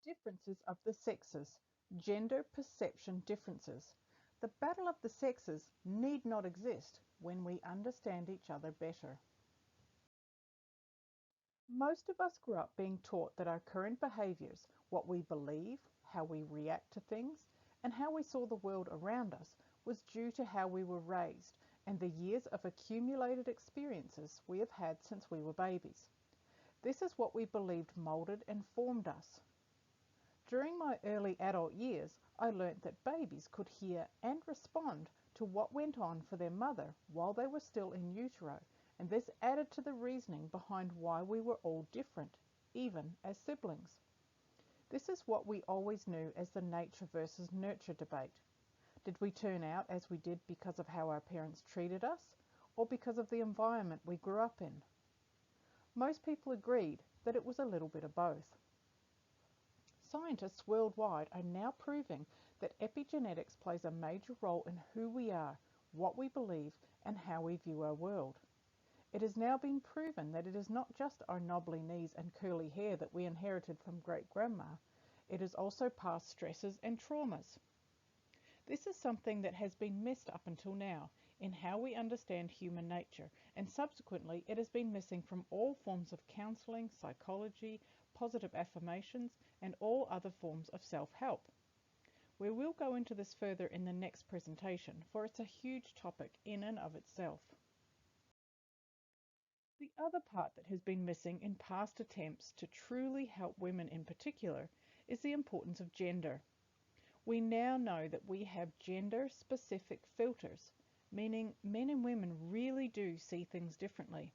Differences of the sexes, gender perception differences. The battle of the sexes need not exist when we understand each other better. Most of us grew up being taught that our current behaviours, what we believe, how we react to things, and how we saw the world around us was due to how we were raised and the years of accumulated experiences we have had since we were babies. This is what we believed moulded and formed us. During my early adult years, I learnt that babies could hear and respond to what went on for their mother while they were still in utero, and this added to the reasoning behind why we were all different, even as siblings. This is what we always knew as the nature versus nurture debate. Did we turn out as we did because of how our parents treated us, or because of the environment we grew up in? Most people agreed that it was a little bit of both. Scientists worldwide are now proving that epigenetics plays a major role in who we are, what we believe, and how we view our world. It has now been proven that it is not just our knobbly knees and curly hair that we inherited from great-grandma, it is also past stresses and traumas. This is something that has been missed up until now in how we understand human nature, and subsequently it has been missing from all forms of counseling, psychology, positive affirmations, and all other forms of self-help. We will go into this further in the next presentation, for it's a huge topic in and of itself. The other part that has been missing in past attempts to truly help women in particular is the importance of gender. We now know that we have gender-specific filters, meaning men and women really do see things differently.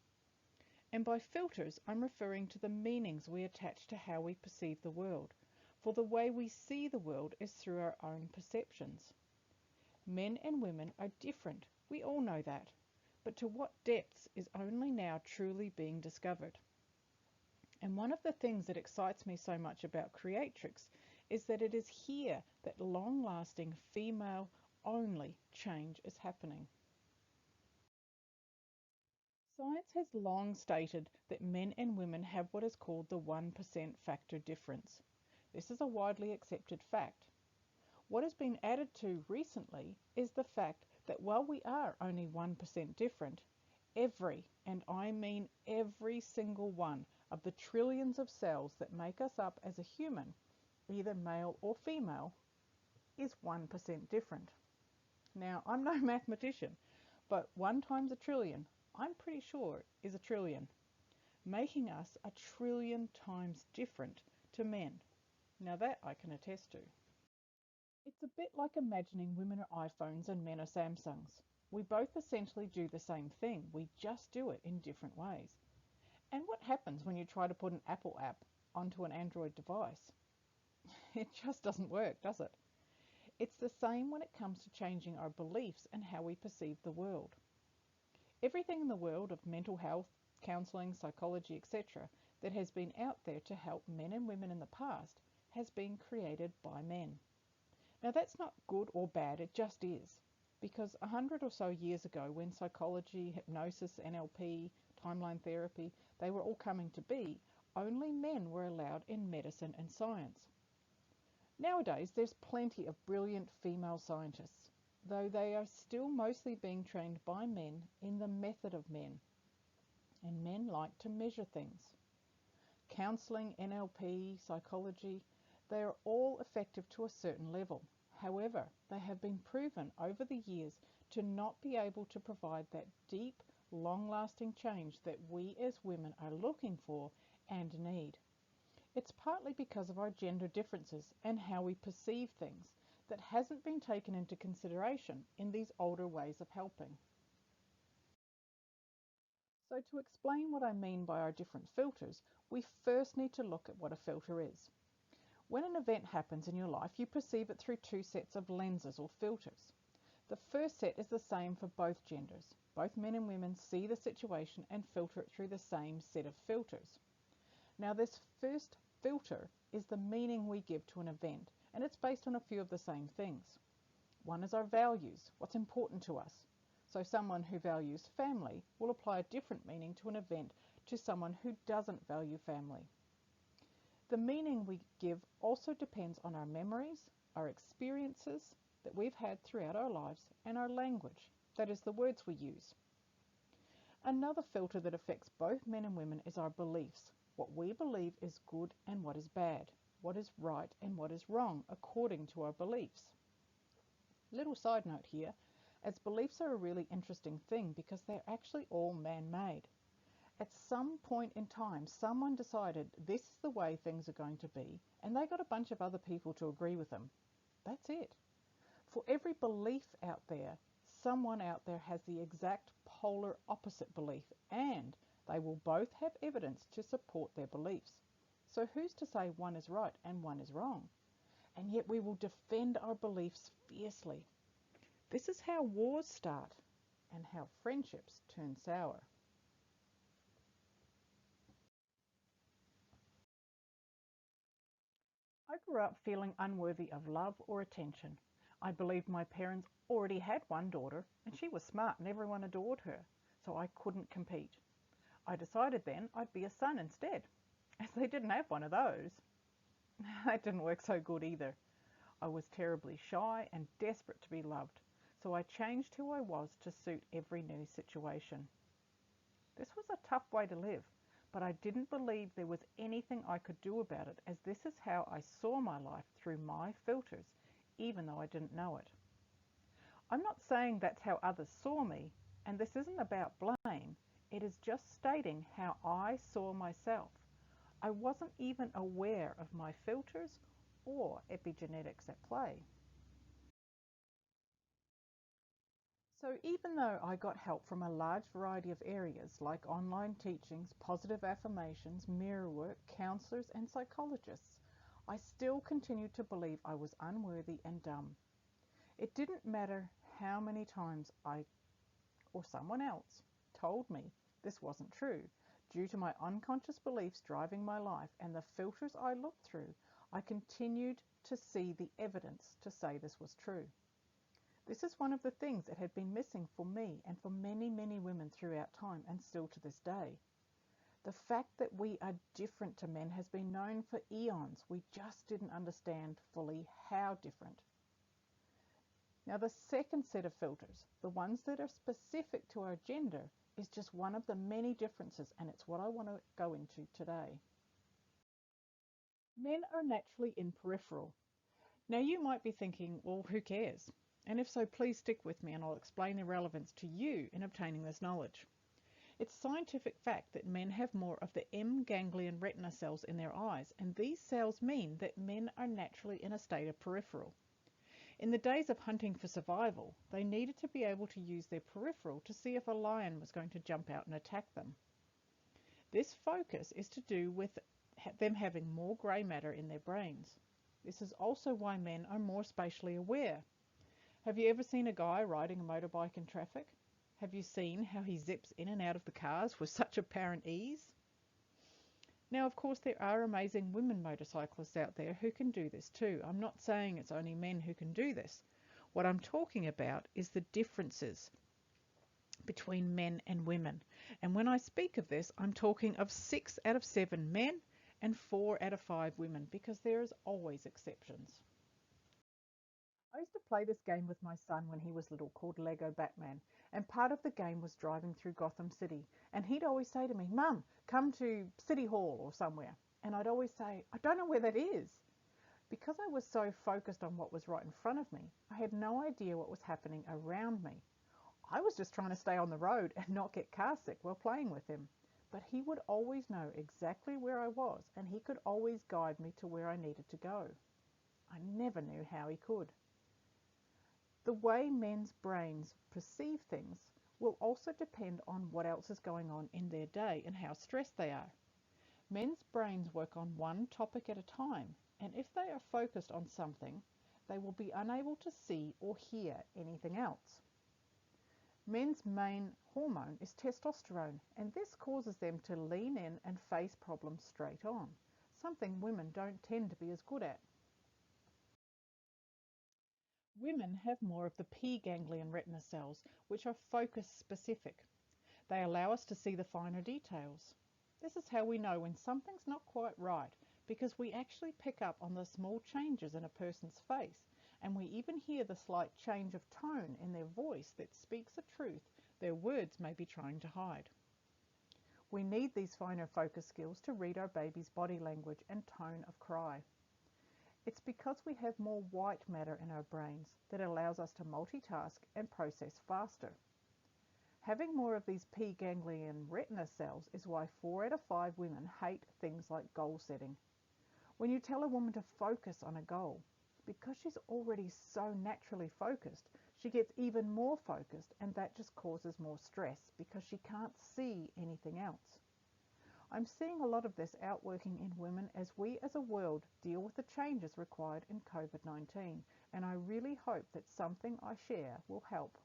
And by filters, I'm referring to the meanings we attach to how we perceive the world, for the way we see the world is through our own perceptions. Men and women are different, we all know that, but to what depths is only now truly being discovered. And one of the things that excites me so much about Creatrix is that it is here that long-lasting female-only change is happening. Science has long stated that men and women have what is called the 1% factor difference. This is a widely accepted fact. What has been added to recently is the fact that while we are only 1% different, every, and I mean every single one, of the trillions of cells that make us up as a human, either male or female, is 1% different. Now, I'm no mathematician, but 1 times a trillion, I'm pretty sure, is a trillion, making us a trillion times different to men. Now that I can attest to. It's a bit like imagining women are iPhones and men are Samsungs. We both essentially do the same thing, we just do it in different ways. And what happens when you try to put an Apple app onto an Android device? It just doesn't work, does it? It's the same when it comes to changing our beliefs and how we perceive the world. Everything in the world of mental health, counselling, psychology, etc. that has been out there to help men and women in the past has been created by men. Now that's not good or bad, it just is. Because 100 or so years ago, when psychology, hypnosis, NLP, timeline therapy, they were all coming to be, only men were allowed in medicine and science. Nowadays, there's plenty of brilliant female scientists, though they are still mostly being trained by men in the method of men. And men like to measure things. Counseling, NLP, psychology, they are all effective to a certain level. However, they have been proven over the years to not be able to provide that deep, long-lasting change that we as women are looking for and need. It's partly because of our gender differences and how we perceive things that hasn't been taken into consideration in these older ways of helping. So to explain what I mean by our different filters, we first need to look at what a filter is. When an event happens in your life, you perceive it through 2 sets of lenses or filters. The first set is the same for both genders. Both men and women see the situation and filter it through the same set of filters. Now this first filter is the meaning we give to an event, and it's based on a few of the same things. One is our values, what's important to us. So someone who values family will apply a different meaning to an event to someone who doesn't value family. The meaning we give also depends on our memories, our experiences that we've had throughout our lives, and our language, that is, the words we use. Another filter that affects both men and women is our beliefs, what we believe is good and what is bad, what is right and what is wrong according to our beliefs. Little side note here, as beliefs are a really interesting thing because they're actually all man-made. At some point in time, someone decided this is the way things are going to be, and they got a bunch of other people to agree with them. That's it. For every belief out there, someone out there has the exact polar opposite belief, and they will both have evidence to support their beliefs. So who's to say one is right and one is wrong? And yet we will defend our beliefs fiercely. This is how wars start and how friendships turn sour. I grew up feeling unworthy of love or attention. I believed my parents already had one daughter and she was smart and everyone adored her, so I couldn't compete. I decided then I'd be a son instead, as they didn't have one of those. That didn't work so good either. I was terribly shy and desperate to be loved, so I changed who I was to suit every new situation. This was a tough way to live, but I didn't believe there was anything I could do about it, as this is how I saw my life through my filters, even though I didn't know it. I'm not saying that's how others saw me, and this isn't about blame. It is just stating how I saw myself. I wasn't even aware of my filters or epigenetics at play. So even though I got help from a large variety of areas like online teachings, positive affirmations, mirror work, counselors and psychologists, I still continued to believe I was unworthy and dumb. It didn't matter how many times I or someone else told me this wasn't true. Due to my unconscious beliefs driving my life and the filters I looked through, I continued to see the evidence to say this was true. This is one of the things that had been missing for me and for many, many women throughout time and still to this day. The fact that we are different to men has been known for eons. We just didn't understand fully how different. Now, the second set of filters, the ones that are specific to our gender, is just one of the many differences, and it's what I want to go into today. Men are naturally in peripheral. Now, you might be thinking, well, who cares? And if so, please stick with me and I'll explain the relevance to you in obtaining this knowledge. It's scientific fact that men have more of the M ganglion retina cells in their eyes, and these cells mean that men are naturally in a state of peripheral. In the days of hunting for survival, they needed to be able to use their peripheral to see if a lion was going to jump out and attack them. This focus is to do with them having more grey matter in their brains. This is also why men are more spatially aware. Have you ever seen a guy riding a motorbike in traffic? Have you seen how he zips in and out of the cars with such apparent ease? Now, of course, there are amazing women motorcyclists out there who can do this too. I'm not saying it's only men who can do this. What I'm talking about is the differences between men and women. And when I speak of this, I'm talking of 6 out of 7 men and 4 out of 5 women, because there is always exceptions. I used to play this game with my son when he was little called Lego Batman, and part of the game was driving through Gotham City, and he'd always say to me, Mum, come to City Hall or somewhere, and I'd always say, I don't know where that is. Because I was so focused on what was right in front of me, I had no idea what was happening around me. I was just trying to stay on the road and not get car sick while playing with him. But he would always know exactly where I was, and he could always guide me to where I needed to go. I never knew how he could. The way men's brains perceive things will also depend on what else is going on in their day and how stressed they are. Men's brains work on one topic at a time, and if they are focused on something, they will be unable to see or hear anything else. Men's main hormone is testosterone, and this causes them to lean in and face problems straight on, something women don't tend to be as good at. Women have more of the P ganglion retina cells, which are focus specific. They allow us to see the finer details. This is how we know when something's not quite right, because we actually pick up on the small changes in a person's face, and we even hear the slight change of tone in their voice that speaks a truth their words may be trying to hide. We need these finer focus skills to read our baby's body language and tone of cry. It's because we have more white matter in our brains that allows us to multitask and process faster. Having more of these P ganglion retina cells is why 4 out of 5 women hate things like goal setting. When you tell a woman to focus on a goal, because she's already so naturally focused, she gets even more focused, and that just causes more stress because she can't see anything else. I'm seeing a lot of this outworking in women as we as a world deal with the changes required in COVID-19, and I really hope that something I share will help.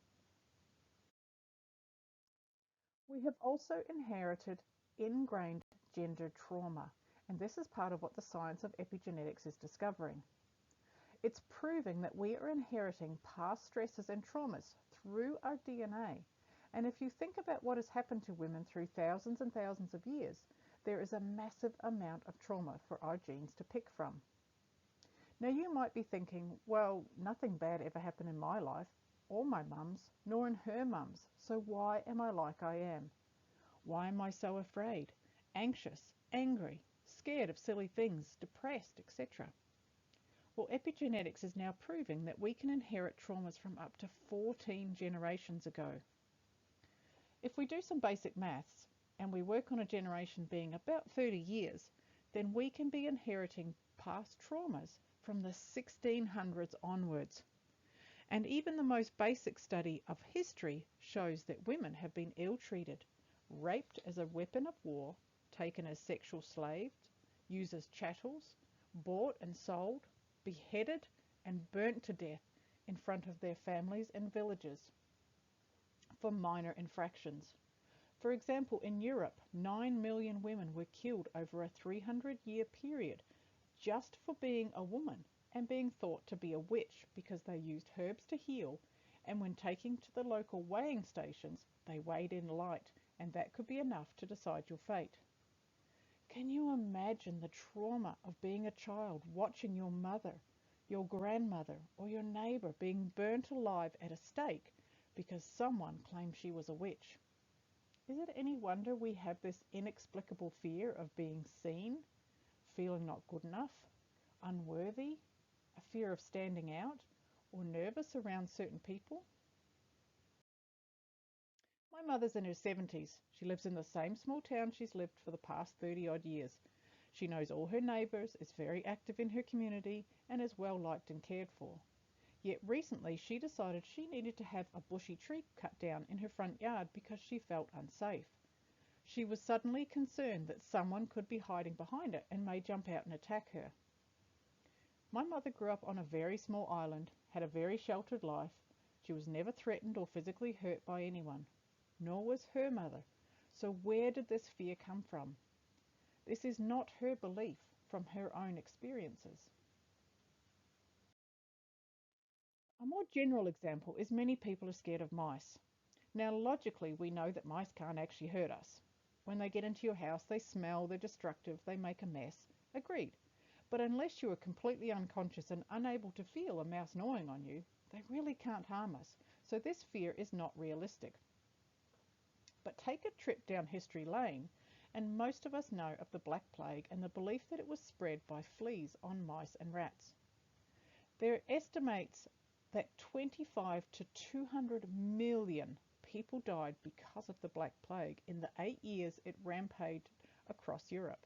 We have also inherited ingrained gender trauma, and this is part of what the science of epigenetics is discovering. It's proving that we are inheriting past stresses and traumas through our DNA. And if you think about what has happened to women through thousands and thousands of years, there is a massive amount of trauma for our genes to pick from. Now you might be thinking, well, nothing bad ever happened in my life, or my mum's, nor in her mum's, so why am I like I am? Why am I so afraid, anxious, angry, scared of silly things, depressed, etc.? Well, epigenetics is now proving that we can inherit traumas from up to 14 generations ago. If we do some basic maths and we work on a generation being about 30 years, then we can be inheriting past traumas from the 1600s onwards. And even the most basic study of history shows that women have been ill-treated, raped as a weapon of war, taken as sexual slaves, used as chattels, bought and sold, beheaded and burnt to death in front of their families and villages for minor infractions. For example, in Europe, 9 million women were killed over a 300-year period just for being a woman and being thought to be a witch because they used herbs to heal, and when taking to the local weighing stations, they weighed in light, and that could be enough to decide your fate. Can you imagine the trauma of being a child watching your mother, your grandmother, or your neighbor being burnt alive at a stake because someone claimed she was a witch? Is it any wonder we have this inexplicable fear of being seen, feeling not good enough, unworthy, a fear of standing out, or nervous around certain people? My mother's in her 70s. She lives in the same small town she's lived for the past 30 odd years. She knows all her neighbours, is very active in her community, and is well liked and cared for. Yet recently she decided she needed to have a bushy tree cut down in her front yard because she felt unsafe. She was suddenly concerned that someone could be hiding behind it and may jump out and attack her. My mother grew up on a very small island, had a very sheltered life. She was never threatened or physically hurt by anyone, nor was her mother. So where did this fear come from? This is not her belief, from her own experiences. A more general example is many people are scared of mice. Now, logically, we know that mice can't actually hurt us. When they get into your house, they smell, they're destructive, they make a mess. Agreed. But unless you are completely unconscious and unable to feel a mouse gnawing on you, they really can't harm us. So this fear is not realistic. But take a trip down history lane, and most of us know of the Black Plague and the belief that it was spread by fleas on mice and rats. There are estimates that 25 to 200 million people died because of the Black Plague in the 8 years it rampaged across Europe.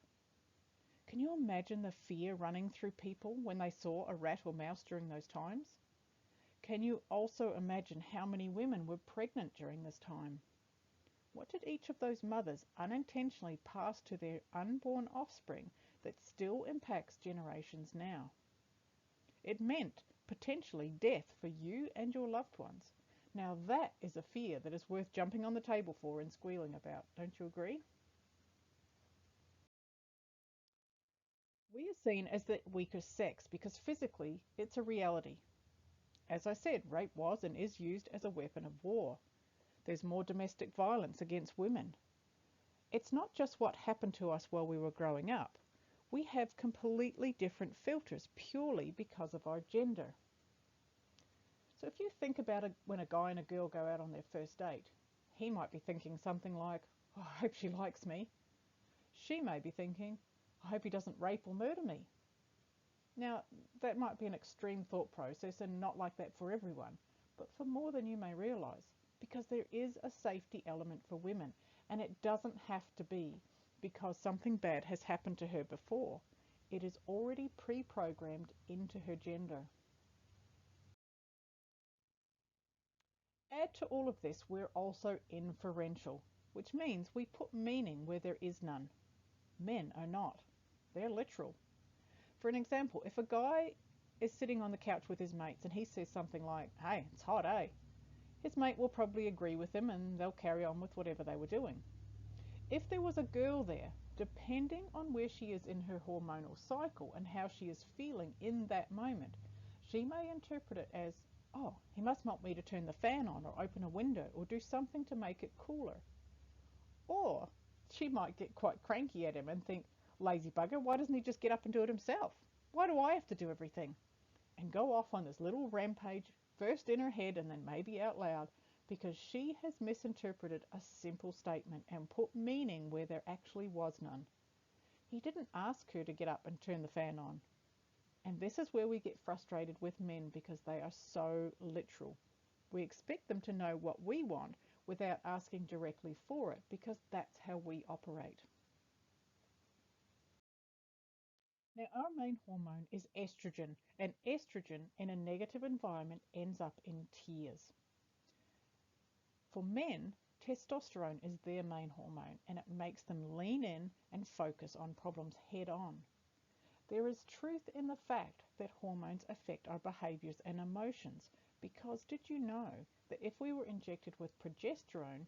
Can you imagine the fear running through people when they saw a rat or mouse during those times? Can you also imagine how many women were pregnant during this time? What did each of those mothers unintentionally pass to their unborn offspring that still impacts generations now? It meant potentially death for you and your loved ones. Now that is a fear that is worth jumping on the table for and squealing about, don't you agree? We are seen as the weaker sex because physically it's a reality. As I said, rape was and is used as a weapon of war. There's more domestic violence against women. It's not just what happened to us while we were growing up. We have completely different filters purely because of our gender. So if you think about when a guy and a girl go out on their first date, he might be thinking something like, oh, I hope she likes me. She may be thinking, I hope he doesn't rape or murder me. Now, that might be an extreme thought process and not like that for everyone, but for more than you may realise, because there is a safety element for women, and it doesn't have to be because something bad has happened to her before. It is already pre-programmed into her gender. Add to all of this, we're also inferential, which means we put meaning where there is none. Men are not. They're literal. For an example, if a guy is sitting on the couch with his mates and he says something like, hey, it's hot, eh? His mate will probably agree with him and they'll carry on with whatever they were doing. If there was a girl there, depending on where she is in her hormonal cycle and how she is feeling in that moment, she may interpret it as, oh, he must want me to turn the fan on or open a window or do something to make it cooler. Or she might get quite cranky at him and think, lazy bugger, why doesn't he just get up and do it himself? Why do I have to do everything? And go off on this little rampage, first in her head and then maybe out loud, because she has misinterpreted a simple statement and put meaning where there actually was none. He didn't ask her to get up and turn the fan on. And this is where we get frustrated with men because they are so literal. We expect them to know what we want without asking directly for it because that's how we operate. Now, our main hormone is estrogen, and estrogen in a negative environment ends up in tears. For men, testosterone is their main hormone, and it makes them lean in and focus on problems head on. There is truth in the fact that hormones affect our behaviors and emotions, because did you know that if we were injected with progesterone,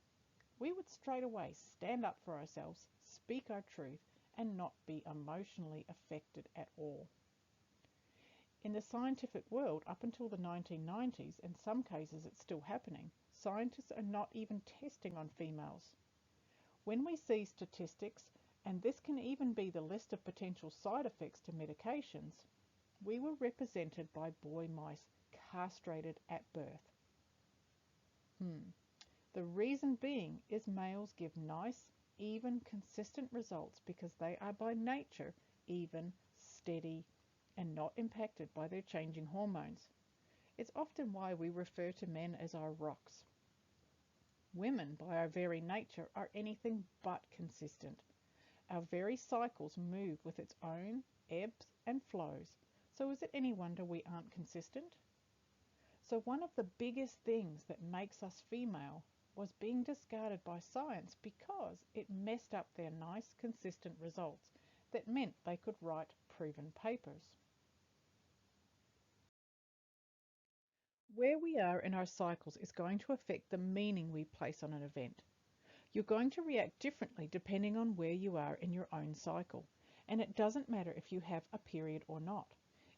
we would straight away stand up for ourselves, speak our truth, and not be emotionally affected at all? In the scientific world, up until the 1990s, in some cases it's still happening, scientists are not even testing on females. When we see statistics, and this can even be the list of potential side effects to medications, we were represented by boy mice castrated at birth. The reason being is males give nice, even, consistent results because they are by nature even, steady, and not impacted by their changing hormones. It's often why we refer to men as our rocks. Women, by our very nature, are anything but consistent. Our very cycles move with its own ebbs and flows. So is it any wonder we aren't consistent? So one of the biggest things that makes us female was being discarded by science because it messed up their nice, consistent results that meant they could write proven papers. Where we are in our cycles is going to affect the meaning we place on an event. You're going to react differently depending on where you are in your own cycle. And it doesn't matter if you have a period or not.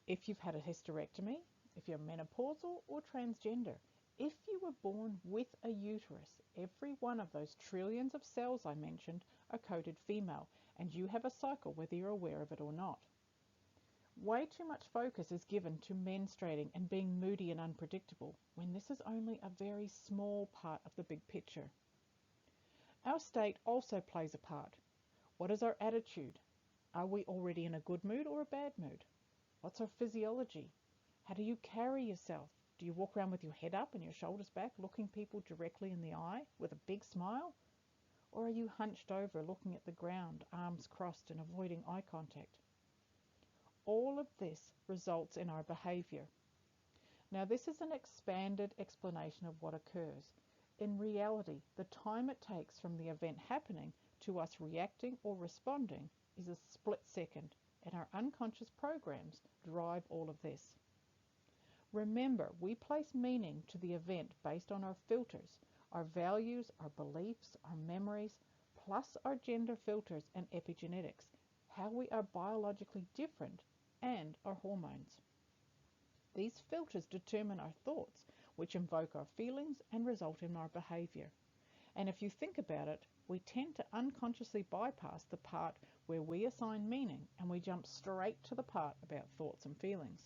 If you've had a hysterectomy, if you're menopausal or transgender, if you were born with a uterus, every one of those trillions of cells I mentioned are coded female, and you have a cycle whether you're aware of it or not. Way too much focus is given to menstruating and being moody and unpredictable, when this is only a very small part of the big picture. Our state also plays a part. What is our attitude? Are we already in a good mood or a bad mood? What's our physiology? How do you carry yourself? Do you walk around with your head up and your shoulders back, looking people directly in the eye with a big smile? Or are you hunched over, looking at the ground, arms crossed and avoiding eye contact? All of this results in our behavior. Now, this is an expanded explanation of what occurs. In reality, the time it takes from the event happening to us reacting or responding is a split second, and our unconscious programs drive all of this. Remember, we place meaning to the event based on our filters, our values, our beliefs, our memories, plus our gender filters and epigenetics, how we are biologically different, and our hormones. These filters determine our thoughts, which invoke our feelings and result in our behavior. And if you think about it, we tend to unconsciously bypass the part where we assign meaning and we jump straight to the part about thoughts and feelings.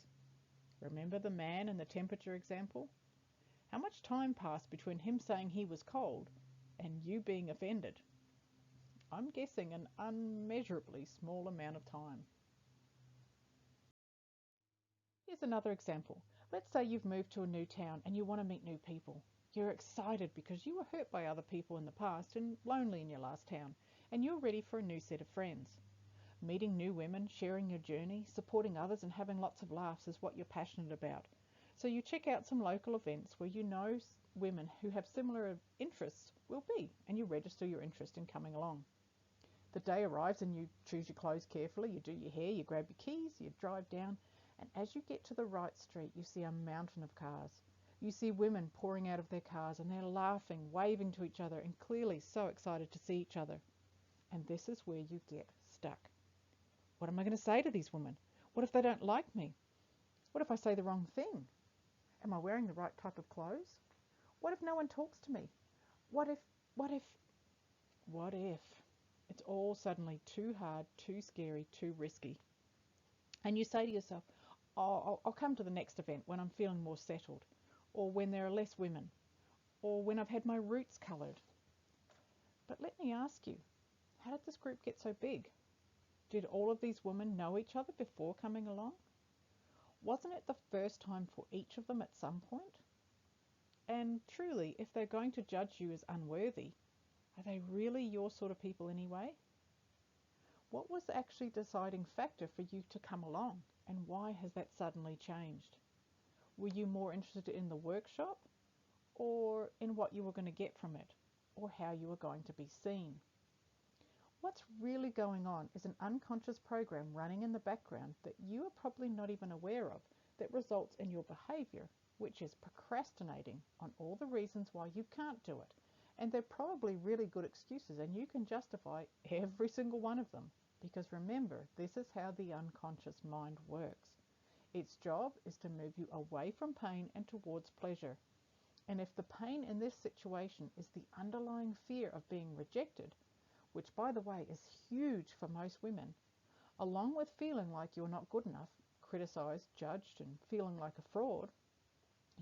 Remember the man and the temperature example? How much time passed between him saying he was cold and you being offended? I'm guessing an unmeasurably small amount of time. Here's another example. Let's say you've moved to a new town and you want to meet new people. You're excited because you were hurt by other people in the past and lonely in your last town, and you're ready for a new set of friends. Meeting new women, sharing your journey, supporting others, and having lots of laughs is what you're passionate about. So you check out some local events where you know women who have similar interests will be, and you register your interest in coming along. The day arrives and you choose your clothes carefully, you do your hair, you grab your keys, you drive down, and as you get to the right street, you see a mountain of cars. You see women pouring out of their cars and they're laughing, waving to each other, and clearly so excited to see each other. And this is where you get stuck. What am I going to say to these women? What if they don't like me? What if I say the wrong thing? Am I wearing the right type of clothes? What if no one talks to me? What if, what if, what if? It's all suddenly too hard, too scary, too risky. And you say to yourself, oh, I'll come to the next event when I'm feeling more settled, or when there are less women, or when I've had my roots coloured. But let me ask you, how did this group get so big? Did all of these women know each other before coming along? Wasn't it the first time for each of them at some point? And truly, if they're going to judge you as unworthy, are they really your sort of people anyway? What was the actually deciding factor for you to come along, and why has that suddenly changed? Were you more interested in the workshop, or in what you were going to get from it, or how you were going to be seen? What's really going on is an unconscious program running in the background that you are probably not even aware of that results in your behavior, which is procrastinating on all the reasons why you can't do it. And they're probably really good excuses, and you can justify every single one of them. Because remember, this is how the unconscious mind works. Its job is to move you away from pain and towards pleasure. And if the pain in this situation is the underlying fear of being rejected, which by the way is huge for most women, along with feeling like you're not good enough, criticized, judged, and feeling like a fraud,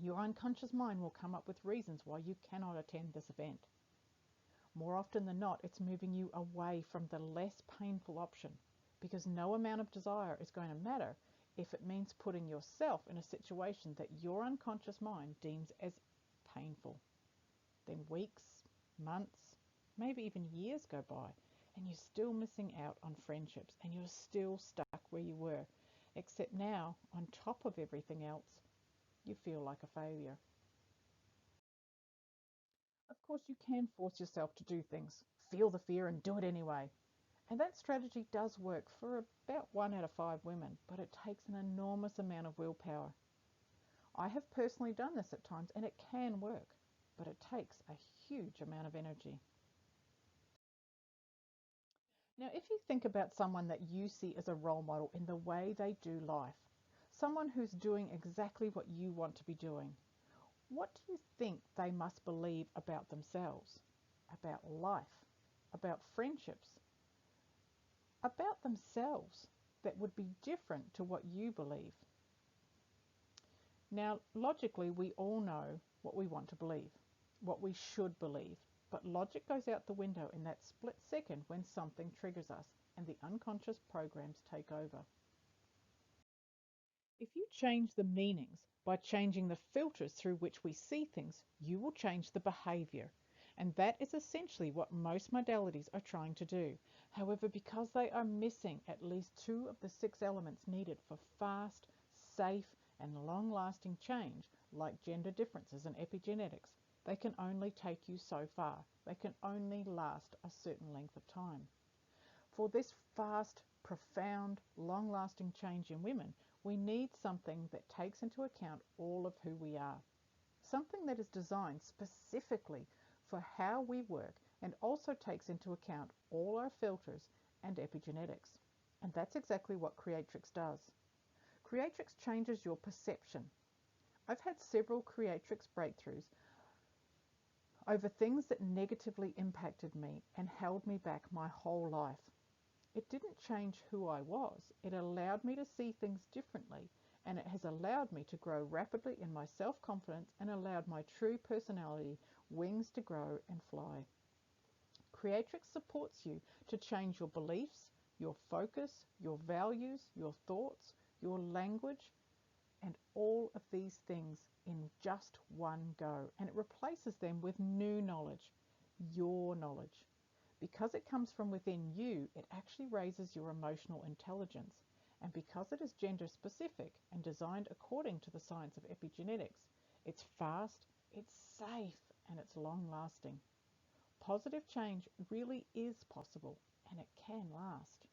your unconscious mind will come up with reasons why you cannot attend this event. More often than not, it's moving you away from the less painful option, because no amount of desire is going to matter if it means putting yourself in a situation that your unconscious mind deems as painful. Then weeks, months, maybe even years go by, and you're still missing out on friendships, and you're still stuck where you were, except now, on top of everything else, you feel like a failure. Of course, you can force yourself to do things, feel the fear and do it anyway. And that strategy does work for about 1 out of 5 women, but it takes an enormous amount of willpower. I have personally done this at times and it can work, but it takes a huge amount of energy. Now, if you think about someone that you see as a role model in the way they do life, someone who's doing exactly what you want to be doing, what do you think they must believe about themselves, about life, about friendships, about themselves that would be different to what you believe? Now, logically, we all know what we want to believe, what we should believe, but logic goes out the window in that split second when something triggers us and the unconscious programs take over. If you change the meanings by changing the filters through which we see things, you will change the behavior. And that is essentially what most modalities are trying to do. However, because they are missing at least 2 of the 6 elements needed for fast, safe, and long-lasting change, like gender differences and epigenetics, they can only take you so far. They can only last a certain length of time. For this fast, profound, long-lasting change in women, we need something that takes into account all of who we are. Something that is designed specifically for how we work and also takes into account all our filters and epigenetics. And that's exactly what Creatrix does. Creatrix changes your perception. I've had several Creatrix breakthroughs over things that negatively impacted me and held me back my whole life. It didn't change who I was. It allowed me to see things differently, and it has allowed me to grow rapidly in my self-confidence and allowed my true personality wings to grow and fly. Creatrix supports you to change your beliefs, your focus, your values, your thoughts, your language, and all of these things in just one go. And it replaces them with new knowledge, your knowledge. Because it comes from within you, it actually raises your emotional intelligence. And because it is gender specific and designed according to the science of epigenetics, it's fast, it's safe, and it's long lasting. Positive change really is possible, and it can last.